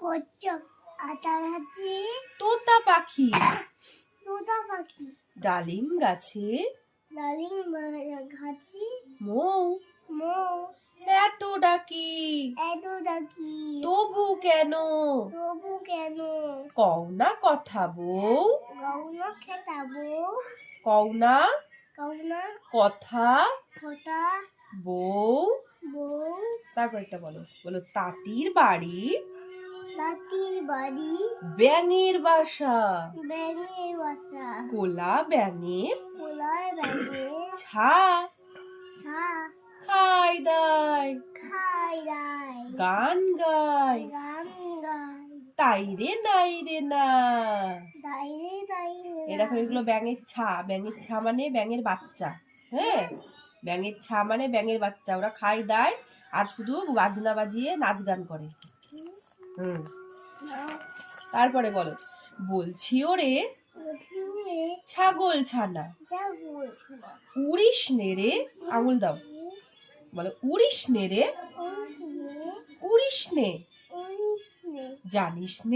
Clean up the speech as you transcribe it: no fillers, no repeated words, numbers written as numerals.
কচ্ছপ, আটাহাতি, তোতা পাখি, তোতা পাখি, ডালিম গাছে, ডালিম গাছে, মৌ, মৌ, এত ডাকি, এত ডাকি, তবু কেন, তবু কেন, কও না কথা বউ, গৌনা খেতাবো, কও না গৌনা কথা কথা, বউ। বউ, তারপর একটা বলো, বলো তাঁতির বাড়ি, লাঠির বাড়ি, ব্যাঙের বাসা, ব্যাঙের বাসা, কোলা ব্যাঙের কোলায় ব্যাঙে, ছা, ছা, খাই দায়, খাই রায়, গান গায়, গান গায়, তাই রে নাই রে না। দাইরে দাইরে, এই দেখো এগুলো ব্যাঙের ছা, ব্যাঙের ছা মানে ব্যাঙের বাচ্চা। হ্যাঁ, ব্যাঙের ছা মানে ব্যাঙের বাচ্চা, ওরা খাই দায় আর শুধু বাজনা বাজিয়ে নাচ গান করে। তারপরে বলো, বলছি ওরে ছাগল ছানা, উড়িস নে রে, আঙুল দাও, বলো উড়িস নে রে, উড়িস নে, জানিস নে